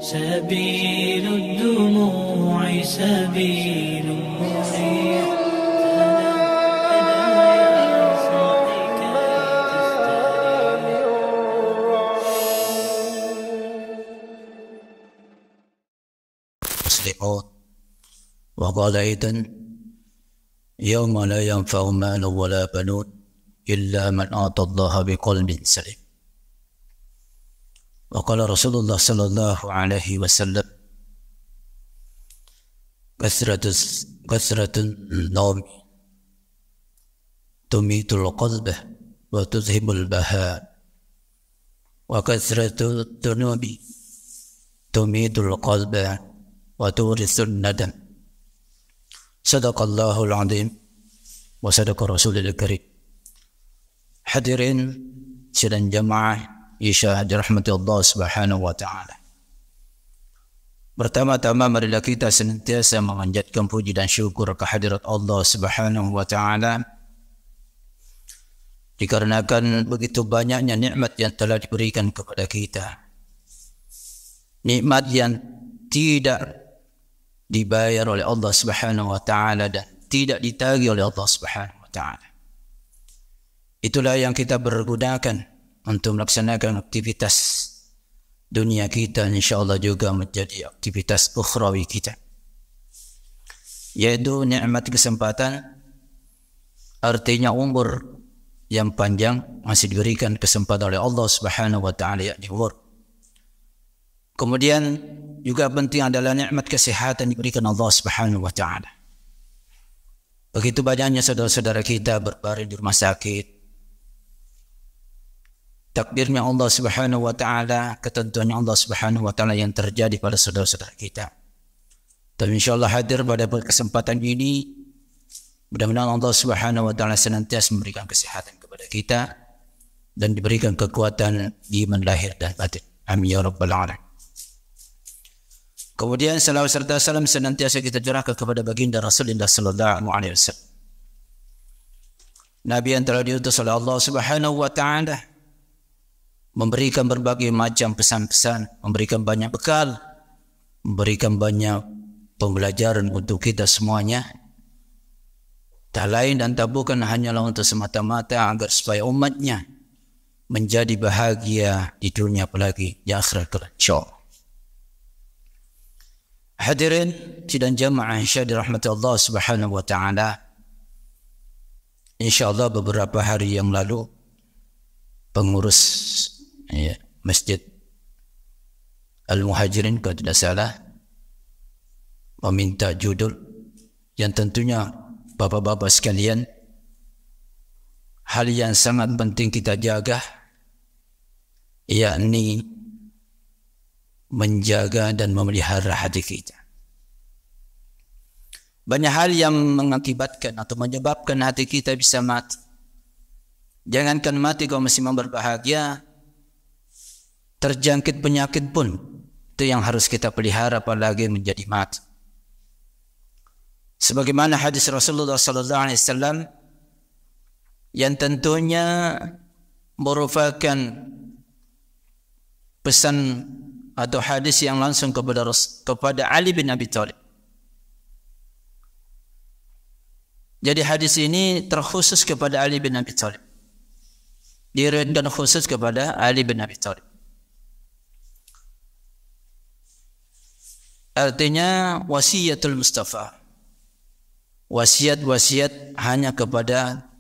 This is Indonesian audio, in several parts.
سبيل الدموع سبيل مريح muslimun. Wa qala aidan yawma la yanfa'u malun wala banun illa man ata Allah biqalbin salim. Wa qala Rasulullah sallallahu alaihi wasallam kasratun nawm tumitul qalba wa tuzhibul baha wa kasratul dunubi tumitul qalba wa turisun nadam. Sadaqallahul azim wa sadaqa rasulul karim. Hadirin sidang jamaah Isya dirahmati Allah subhanahu wa ta'ala. Pertama-tama marilah kita senantiasa memanjatkan puji dan syukur kehadirat Allah subhanahu wa ta'ala, dikarenakan begitu banyaknya nikmat yang telah diberikan kepada kita, nikmat yang tidak dibayar oleh Allah subhanahu wa ta'ala dan tidak ditagih oleh Allah subhanahu wa ta'ala. Itulah yang kita pergunakan untuk melaksanakan aktivitas dunia kita, insyaallah juga menjadi aktivitas ukhrawi kita, yaitu nikmat kesempatan, artinya umur yang panjang masih diberikan kesempatan oleh Allah subhanahu wa ta'ala, yakni umur. Kemudian juga penting adalah nikmat kesehatan diberikan Allah subhanahu wa ta'ala. Begitu banyaknya saudara-saudara kita berbaring di rumah sakit, takdirnya Allah subhanahu wa ta'ala, ketentuannya Allah subhanahu wa ta'ala yang terjadi pada saudara-saudara kita. Dan insyaAllah hadir pada kesempatan ini, mudah-mudahan Allah subhanahu wa ta'ala senantiasa memberikan kesehatan kepada kita dan diberikan kekuatan iman lahir dan batin. Amin ya rabbal alamin. Kemudian salawat serta salam senantiasa kita curahkan kepada baginda Rasulullah sallallahu alaihi wasallam, Nabi yang telah diutus oleh Allah subhanahu wa ta'ala, memberikan berbagai macam pesan-pesan, memberikan banyak bekal, memberikan banyak pembelajaran untuk kita semuanya. Tak lain dan tak bukan hanyalah untuk semata-mata agar supaya umatnya menjadi bahagia di dunia apalagi di akhirat kelak insyaallah. Hadirin sidang jamaah Isya dirahmati Allah subhanahu wa ta'ala. InsyaAllah beberapa hari yang lalu pengurus Masjid Al-Muhajirin kalau tidak salah meminta judul yang tentunya bapak-bapak sekalian, hal yang sangat penting kita jaga, yakni menjaga dan memelihara hati kita. Banyak hal yang mengakibatkan atau menyebabkan hati kita bisa mati. Jangankan mati kalau masih berbahagia, terjangkit penyakit pun itu yang harus kita pelihara, apalagi menjadi mati. Sebagaimana hadis Rasulullah sallallahu alaihi wasallam yang tentunya merupakan pesan atau hadis yang langsung kepada Ali bin Abi Thalib. Jadi hadis ini terkhusus kepada Ali bin Abi Thalib, diriwayatkan khusus kepada Ali bin Abi Thalib. Artinya wasiatul Mustafa, wasiat hanya kepada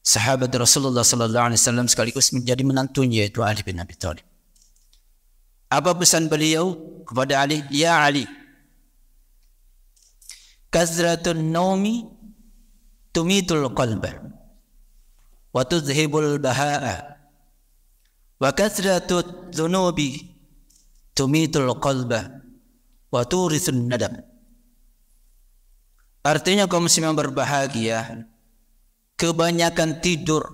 sahabat Rasulullah sallallahu alaihi wasallam sekaligus menjadi menantunya, yaitu Ali bin Abi Thalib. Apa pesan beliau kepada Ali? Ya Ali, kasratun naumi tumitul qalba wa tuzhibul bahaa wa kasratut dhunubi tumitul qalba wa turisun nadam. Artinya kaum muslimin berbahagia, kebanyakan tidur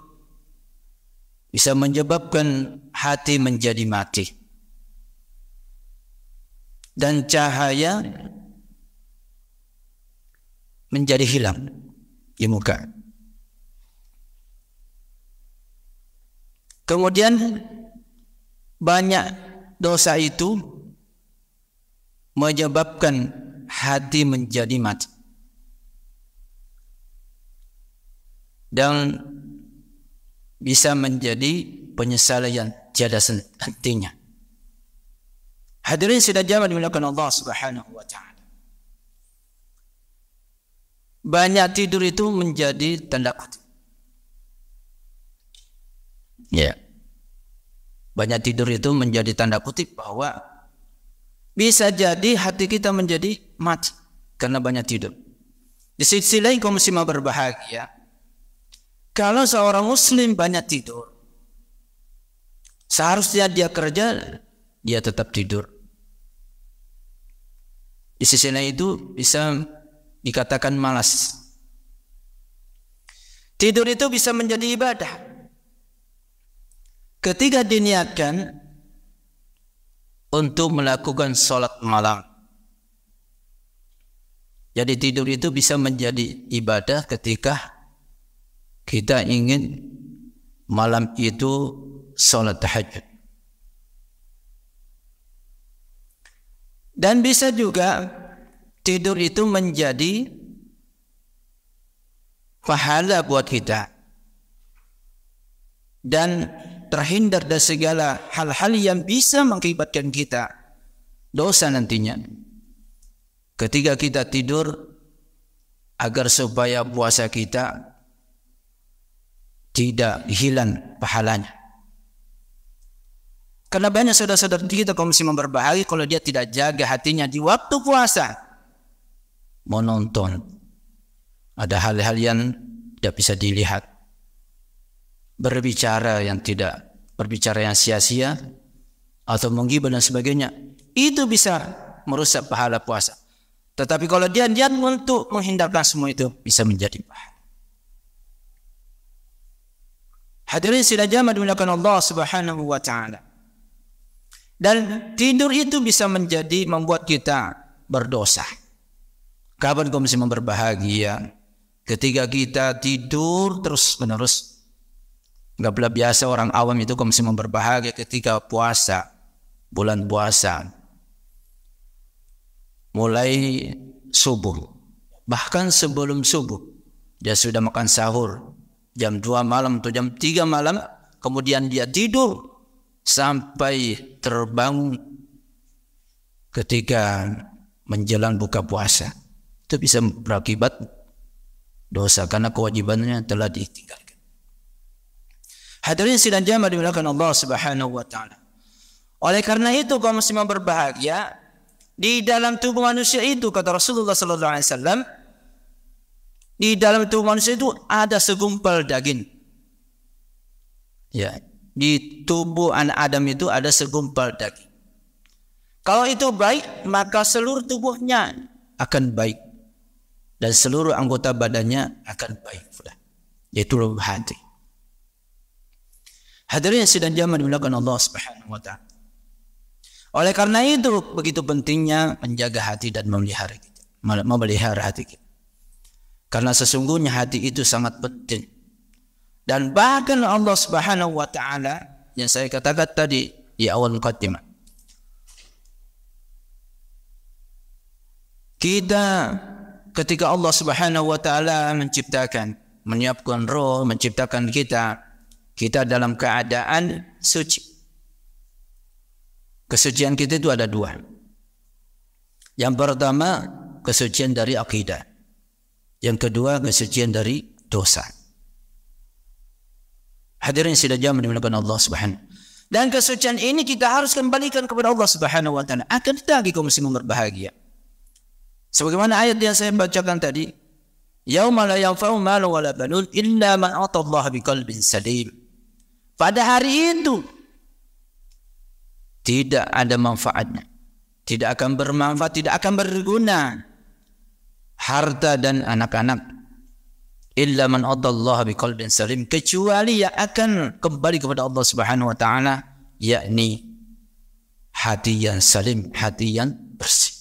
bisa menyebabkan hati menjadi mati dan cahaya menjadi hilang di muka. Kemudian banyak dosa itu menyebabkan hati menjadi mati dan bisa menjadi penyesalan yang tiada hentinya. Hadirin sidang jamaah dimuliakan Allah Subhanahu wa taala. Banyak tidur itu menjadi tanda kutip. Ya. Banyak tidur itu menjadi tanda kutip bahwa bisa jadi hati kita menjadi mati karena banyak tidur. Di sisi lain kaum muslimah berbahagia. Kalau seorang muslim banyak tidur, seharusnya dia kerja, dia tetap tidur. Di sisi lain itu bisa dikatakan malas. Tidur itu bisa menjadi ibadah ketika diniatkan untuk melakukan sholat malam. Jadi tidur itu bisa menjadi ibadah ketika kita ingin malam itu sholat tahajud. Dan bisa juga tidur itu menjadi pahala buat kita dan terhindar dari segala hal-hal yang bisa mengakibatkan kita dosa nantinya. Ketika kita tidur, agar supaya puasa kita tidak hilang pahalanya. Karena banyak saudara-saudara kita kaum muslimin berbahagia kalau dia tidak jaga hatinya di waktu puasa, menonton, ada hal-hal yang tidak bisa dilihat, berbicara yang sia-sia, atau menggibah dan sebagainya, itu bisa merusak pahala puasa. Tetapi kalau dia niat untuk menghindarkan semua itu, bisa menjadi pahala. Hadirin sidang jamaah dimuliakan Allah Subhanahu wa taala. Dan tidur itu bisa menjadi membuat kita berdosa. Kapan kaum muslimin berbahagia? Ketika kita tidur terus-menerus. Enggak pula biasa orang awam itu kaum muslimin berbahagia ketika puasa, bulan puasa. Mulai subuh, bahkan sebelum subuh dia sudah makan sahur jam 2 malam atau jam 3 malam, kemudian dia tidur sampai terbangun ketika menjelang buka puasa. Itu bisa berakibat dosa karena kewajibannya telah ditinggalkan. Hadirin sidang jamaah dimuliakan Allah Subhanahu wa taala. Oleh karena itu kaum muslimin berbahagia, di dalam tubuh manusia itu kata Rasulullah sallallahu alaihi wasallam, di dalam tubuh manusia itu ada segumpal daging. Ya, di tubuh anak Adam itu ada segumpal daging. Kalau itu baik, maka seluruh tubuhnya akan baik dan seluruh anggota badannya akan baik pula. Yaitu hati. Hadirin sidang jamaah dimuliakan Allah Subhanahu wa taala. Oleh karena itu begitu pentingnya menjaga hati dan memelihara hati kita. Karena sesungguhnya hati itu sangat penting. Dan bahkan Allah Subhanahu wa taala yang saya katakan tadi di awal muqaddimah. Kita ketika Allah Subhanahu wa taala menciptakan, menyiapkan roh, menciptakan kita dalam keadaan suci. Kesucian kita itu ada dua. Yang pertama, kesucian dari akidah. Yang kedua, kesucian dari dosa. Hadirin sidang jamaah dimuliakan Allah Subhanahu. Dan kesucian ini kita harus kembalikan kepada Allah Subhanahu wa taala. Akan tetapi kaum muslimin berbahagia. Sebagaimana ayat yang saya bacakan tadi, yauma la yanfa'u malun wala banun illa man ata Allah biqalbin salim. Pada hari itu tidak ada manfaatnya, tidak akan bermanfaat, tidak akan berguna harta dan anak-anak illa man adallaha biqalbin salim, kecuali yang akan kembali kepada Allah Subhanahu wa taala, yakni hati yang salim, hati yang bersih.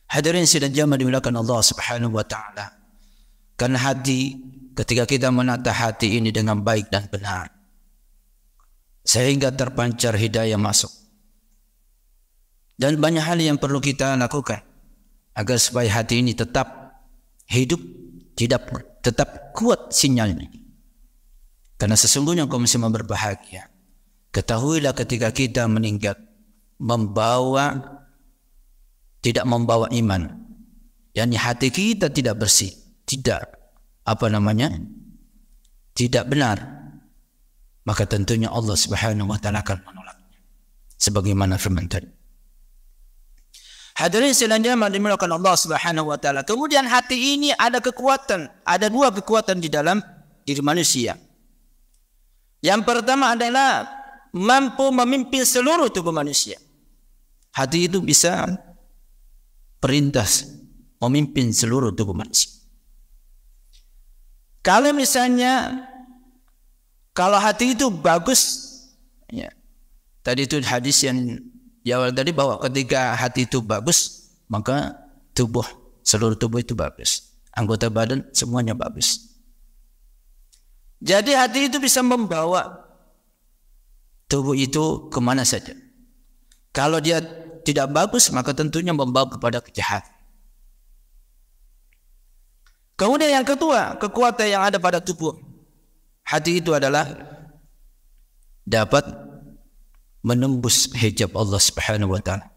Hadirin sidang jamaah dimuliakan Allah Subhanahu wa taala. Karena hati, ketika kita menata hati ini dengan baik dan benar, sehingga terpancar hidayah masuk. Dan banyak hal yang perlu kita lakukan agar supaya hati ini tetap hidup, tetap kuat sinyalnya. Karena sesungguhnya kaum muslimin berbahagia, ketahuilah ketika kita meninggal tidak membawa iman, yakni hati kita tidak bersih, tidak benar, maka tentunya Allah Subhanahu wa taala akan menolaknya sebagaimana firman tadi. Hadirin selanjutnya dimulakan Allah Subhanahu wa taala. Kemudian hati ini ada kekuatan, ada dua kekuatan di dalam diri manusia. Yang pertama adalah mampu memimpin seluruh tubuh manusia. Hati itu bisa perintah memimpin seluruh tubuh manusia. Kalau misalnya hati itu bagus, ya, tadi itu hadis yang di awal tadi bahwa ketika hati itu bagus, maka seluruh tubuh itu bagus, anggota badan semuanya bagus. Jadi hati itu bisa membawa tubuh itu kemana saja. Kalau dia tidak bagus, maka tentunya membawa kepada kejahatan. Kemudian yang kedua, kekuatan yang ada pada tubuh hati itu adalah dapat menembus hijab Allah Subhanahu wa taala.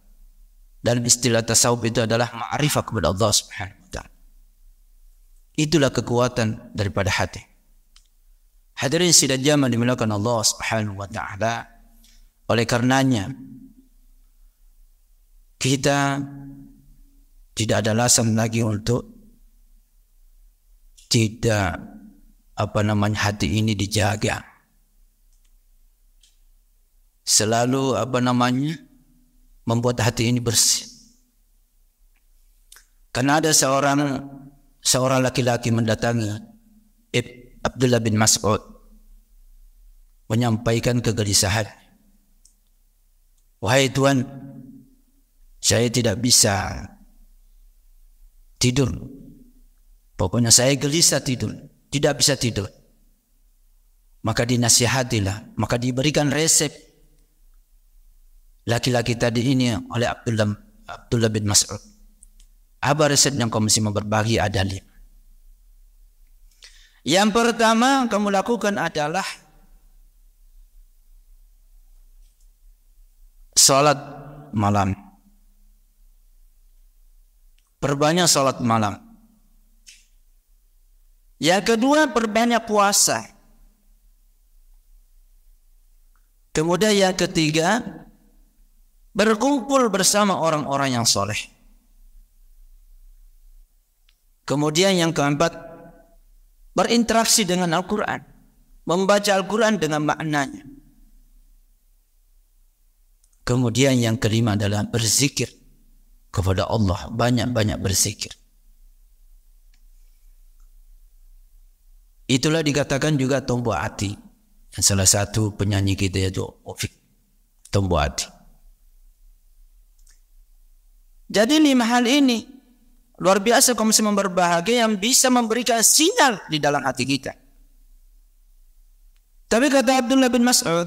Dan istilah tasawuf itu adalah ma'rifah kepada Allah Subhanahu wa taala. Itulah kekuatan daripada hati. Hadirin sidang jamaah dimuliakan Allah Subhanahu wa taala. Oleh karenanya kita tidak ada alasan lagi untuk tidak hati ini dijaga. Selalu membuat hati ini bersih. Karena ada seorang laki-laki mendatangi Abdullah bin Mas'ud menyampaikan kegelisahan. Wahai Tuan, saya tidak bisa tidur. Pokoknya saya gelisah tidur, tidak bisa tidur. Maka dinasihatilah, maka diberikan resep laki-laki tadi ini oleh Abdullah bin Mas'ud. Apa resep yang kamu mesti berbagi? Ada 5. Yang pertama kamu lakukan adalah salat malam. Perbanyak salat malam. Yang kedua, perbanyak puasa. Kemudian yang ketiga, berkumpul bersama orang-orang yang soleh. Kemudian yang keempat, berinteraksi dengan Al-Quran, membaca Al-Quran dengan maknanya. Kemudian yang kelima adalah berzikir kepada Allah, banyak-banyak berzikir. Itulah dikatakan juga tombol hati. Dan salah satu penyanyi kita yaitu Ofik, tombol hati. Jadi 5 hal ini luar biasa kaum muslimin berbahagia yang bisa memberikan sinyal di dalam hati kita. Tapi kata Abdullah bin Mas'ud,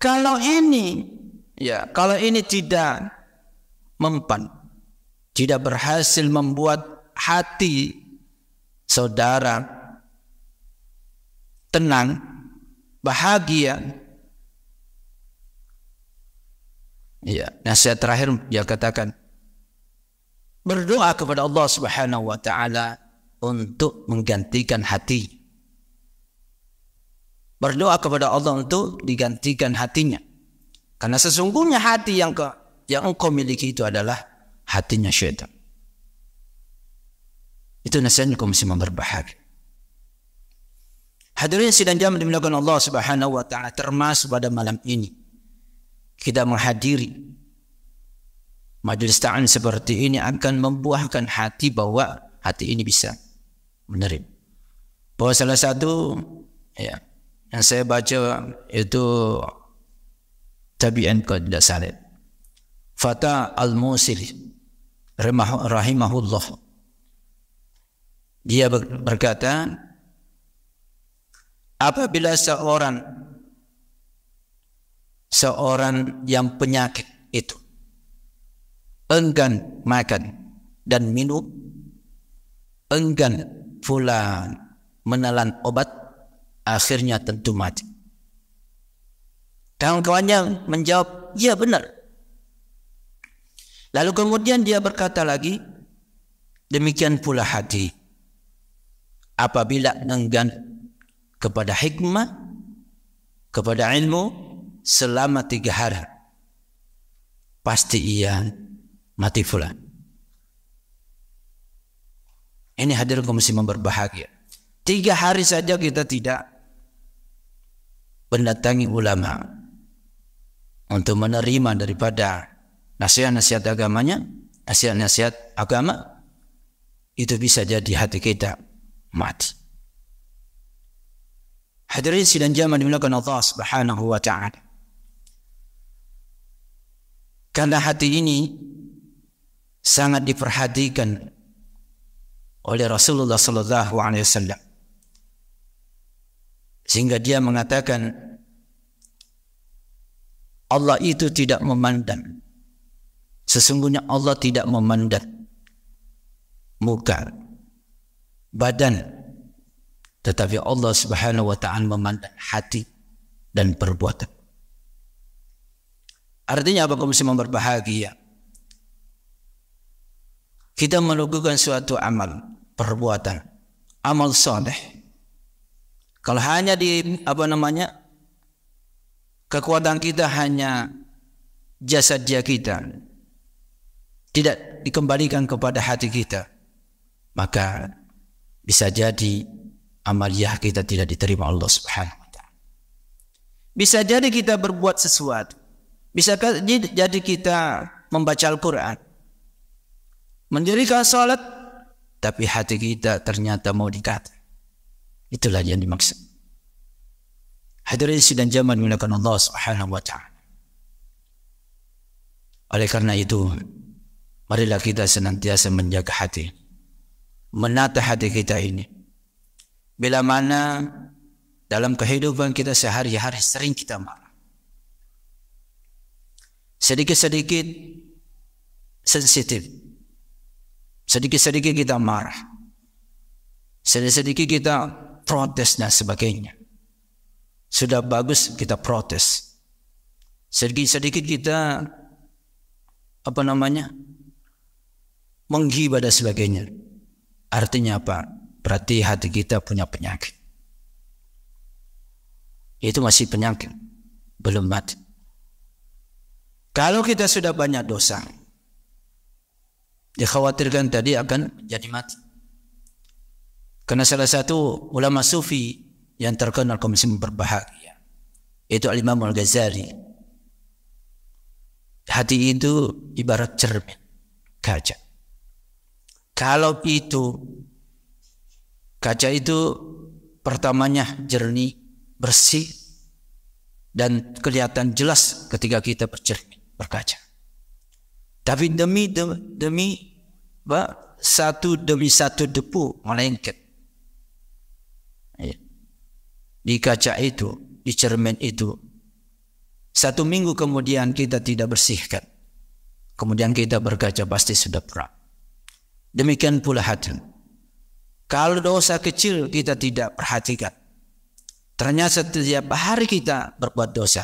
kalau ini tidak mempan, tidak berhasil membuat hati saudara tenang, bahagia. Ya, nasihat terakhir dia katakan, berdoa kepada Allah Subhanahu wa taala untuk menggantikan hati. Berdoa kepada Allah untuk digantikan hatinya. Karena sesungguhnya hati yang engkau miliki itu adalah hatinya syaitan. Itu nasihatnya kaum muslimin berbahagia. Hadirin sidang jamaah dimuliakan Allah Subhanahu wa taala, termasuk pada malam ini kita menghadiri majelis ta'lim seperti ini akan membuahkan hati bahwa hati ini bisa menerima. Bahwa salah satu yang saya baca itu tabi'in kalau tidak salah, Fata al-Musili rahimahullah, dia berkata, apabila seorang seorang yang penyakit itu enggan makan dan minum, enggan pula menelan obat, akhirnya tentu mati. Kawan-kawannya menjawab, ya benar. Lalu kemudian dia berkata lagi, demikian pula hati, apabila enggan kepada hikmah, kepada ilmu selama 3 hari, pasti ia mati pula. Ini hadirin kaum muslimin berbahagia. 3 hari saja kita tidak mendatangi ulama untuk menerima daripada nasihat-nasihat agamanya, nasihat-nasihat agama, itu bisa jadi hati kita mati. Hadirin sidang jamaah dimuliakan Allah Subhanahu wa taala. Karena hati ini sangat diperhatikan oleh Rasulullah sallallahu alaihi wasallam, sehingga dia mengatakan Allah itu tidak memandang, sesungguhnya Allah tidak memandang muka, badan, tetapi Allah Subhanahu wa ta'ala memandang hati dan perbuatan. Artinya apa, kaum muslimin berbahagia? Kita melakukan suatu amal, perbuatan, amal soleh. Kalau hanya kekuatan kita hanya jasad kita, tidak dikembalikan kepada hati kita, maka bisa jadi amaliyah kita tidak diterima Allah Subhanahu wa ta'ala. Bisa jadi kita berbuat sesuatu, bisa jadi kita membaca Al-Quran, mendirikan salat, tapi hati kita ternyata mau dikata. Itulah yang dimaksud. Hadirin sidang jamaah dimuliakan Allah Subhanahu wa ta'ala. Oleh karena itu, marilah kita senantiasa menjaga hati, menata hati kita ini. Bila mana dalam kehidupan kita sehari-hari sering kita marah, sedikit-sedikit sensitif, sedikit-sedikit kita marah, sedikit-sedikit kita protes dan sebagainya. Sudah bagus kita protes, sedikit-sedikit kita menghibah dan sebagainya. Artinya apa? Berarti hati kita punya penyakit. Itu masih penyakit, belum mati. Kalau kita sudah banyak dosa, dikhawatirkan tadi akan jadi mati. Karena salah satu ulama sufi yang terkenal kaum muslimin berbahagia, itu Al-Imam Al-Ghazali. Hati itu ibarat cermin kaca. Kalau kaca itu pertamanya jernih, bersih, dan kelihatan jelas ketika kita berkaca. Tapi demi satu debu melengket. Di kaca itu, di cermin itu, 1 minggu kemudian kita tidak bersihkan, kemudian kita berkaca pasti sudah berat. Demikian pula hati. Kalau dosa kecil kita tidak perhatikan, ternyata setiap hari kita berbuat dosa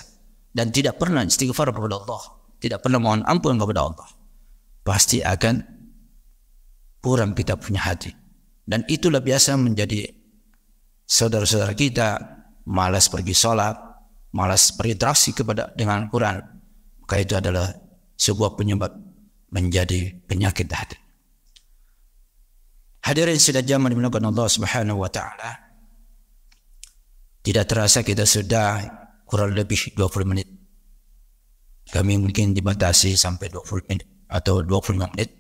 dan tidak pernah istighfar kepada Allah, tidak pernah mohon ampun kepada Allah, pasti akan kurang kita punya hati. Dan itulah biasa menjadi saudara-saudara kita malas pergi sholat, malas berinteraksi dengan Quran. Maka itu adalah sebuah penyebab menjadi penyakit hati. Hadirin sidang jamaah dimuliakan Allah Subhanahu wa ta'ala. Tidak terasa kita sudah kurang lebih 20 menit. Kami mungkin dibatasi sampai 20 menit atau 25 menit.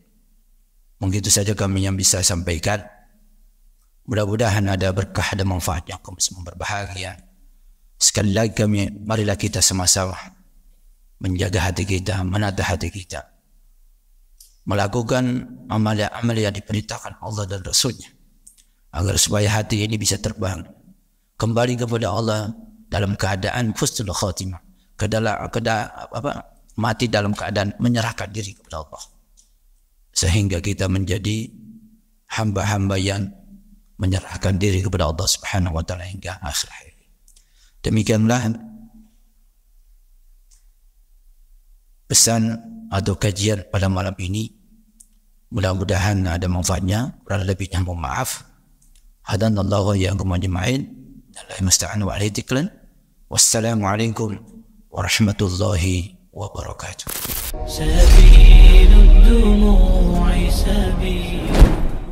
Mungkin itu saja kami yang bisa sampaikan. Mudah-mudahan ada berkah dan manfaat yang kaum muslimin berbahagia. Sekali lagi marilah kita sama-sama menjaga hati kita, menata hati kita, melakukan amal-amal yang diperintahkan Allah dan Rasulnya, agar supaya hati ini bisa terbang kembali kepada Allah dalam keadaan husnul khatimah, mati dalam keadaan menyerahkan diri kepada Allah, sehingga kita menjadi hamba-hamba yang menyerahkan diri kepada Allah Subhanahu wa taala hingga akhir hayat. Demikianlah pesan atau kajian pada malam ini. Mudah-mudahan ada manfaatnya. Kurang lebihnya mohon maaf. Hadanallahu wa iyyakum ajma'in. Allahi musta'an wa alaihi tiklan. Wassalamualaikum warahmatullahi wabarakatuh. سبيل الدموع سبيل